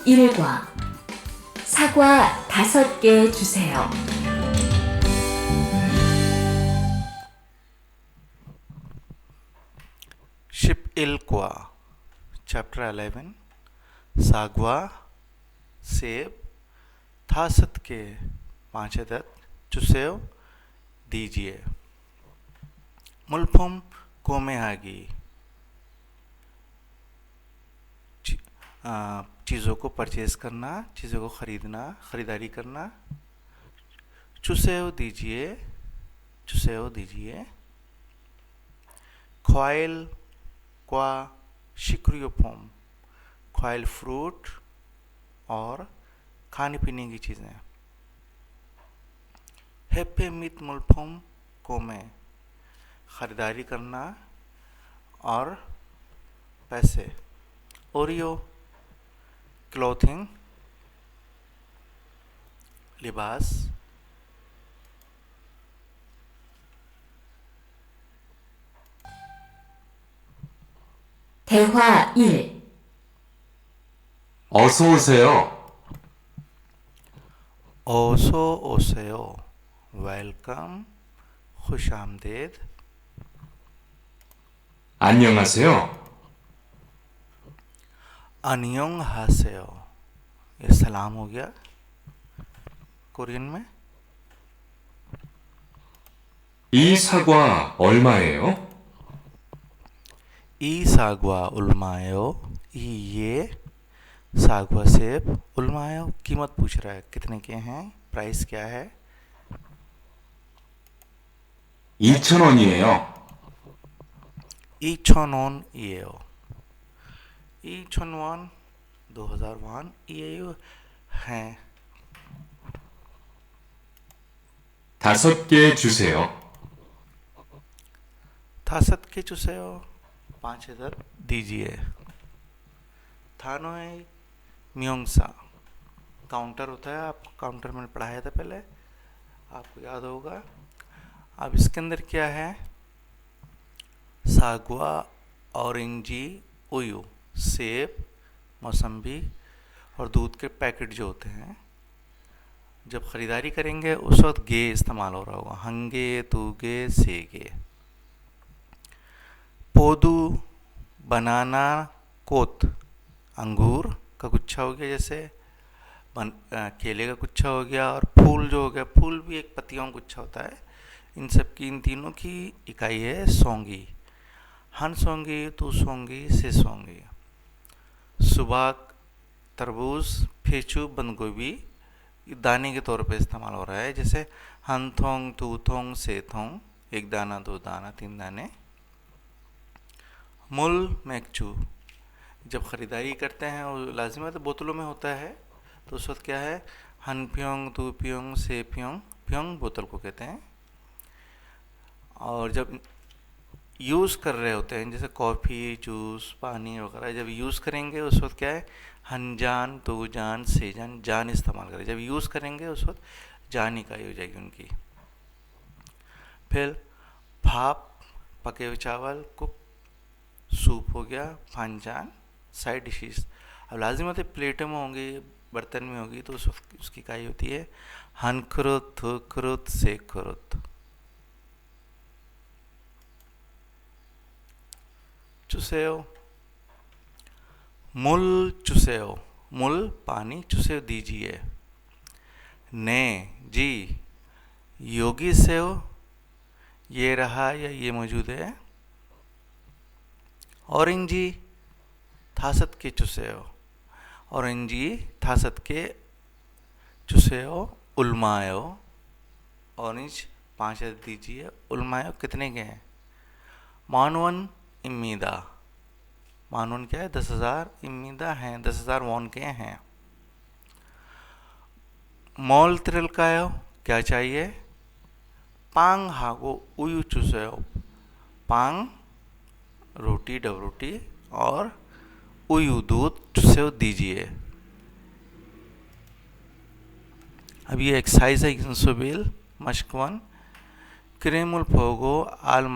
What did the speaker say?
11과 사과 5개 주세요. 11과 Chapter 11 사과, सेब 5개 5 अदद 주세요 दीजिए. 물품 구매하기 चीज़ों को परचेज करना, चीज़ों को खरीदना, खरीदारी करना. 주세요 दीजिए, 주세요 दीजिए. 과일 과 식료품, 과일 फ्रूट और खाने पीने की चीज़ें. हैप्पी मित मुल्फुम कोमे खरीदारी करना और पैसे. ओरियो क्लोथिंग लिबास. 대화 1. 어서 오세요. ओसो ओसेयो वेलकम खुश आमदेद. 안녕하세요. अन्योंग हासेयो ये सलाम हो गया कोरियन में. 이 사과 얼마예요? ई सागवा उलमायो ये सागवा सेब उलमायो कीमत पूछ रहा है कितने के हैं, प्राइस क्या है. 2,000원이에요. 2,000원 이에요. 2,000원 2,000원 이에요 हैं. 5개 주세요. 5개 주세요 5 अदद दीजिए. थानोए म्योंगसा काउंटर होता है, आप काउंटर में पढ़ाया था पहले, आपको याद होगा. अब इसके अंदर क्या है, सागवा, ऑरेंजी, उयू, सेब, मौसम्बी और दूध के पैकेट जो होते हैं. जब ख़रीदारी करेंगे उस वक्त गे इस्तेमाल हो रहा होगा. हंगे, तूगे, सेगे. पोदू, बनाना, कोत अंगूर का गुच्छा हो गया, जैसे केले का गुच्छा हो गया. और फूल जो हो गया, फूल भी एक पत्तियों का गुच्छा होता है. इन सब की, इन तीनों की इकाई है सोंगी. हन सोंगी, तू सोंगी, से सोंगी. सुबाक, तरबूज, फेचू, बंद गोभी दाने के तौर पे इस्तेमाल हो रहा है. जैसे हन थोंग, तू थोंग, से थोंग, 1 दाना, 2 दाना, 3 दाने. मुल मैकचू जब ख़रीदारी करते हैं वो लाजिम है तो बोतलों में होता है, तो उस वक्त क्या है, हन प्योंग, तू प्योंग, से प्योंग. प्योंग बोतल को कहते हैं. और जब यूज़ कर रहे होते हैं, जैसे कॉफ़ी, जूस, पानी वगैरह जब यूज़ करेंगे उस वक्त क्या है, हन जान, तू जान, से जान, जान इस्तेमाल करें. जब यूज़ करेंगे उस वक्त जान इकाई हो जाएगी उनकी. फिर भाप पके हुए चावल, कुक सूप हो गया. फानजान साइड डिशेस. अब लाजिम है प्लेटों में होंगी, बर्तन में होगी, तो उसकी इकाई होती है हन खुरुत, थु खुरुत, से खुरुत. चुसेओ मुल चुसेओ मुल पानी, चुसेओ दीजिए. ने जी योगी सेओ ये रहा या ये मौजूद है. ऑरेंजी थासत के चुसेओ ऑरेंजी थासत के चुसेओ उलमायो ऑरेंज 5 अदद दीजिए. उलमायो कितने के हैं. मानवन इम्मीदा मानवन क्या है, 10,000. इम्मीदा हैं 10,000 वॉन के हैं. मॉल त्रिलकायो क्या चाहिए. पांग हागो उयू चुसेओ पांग रोटी, डबरोटी और उयू दूध चुसेओ दीजिए. अब ये एक्सरसाइज है इंसोबेल मश्क 1. क्रेमुल फोगो आल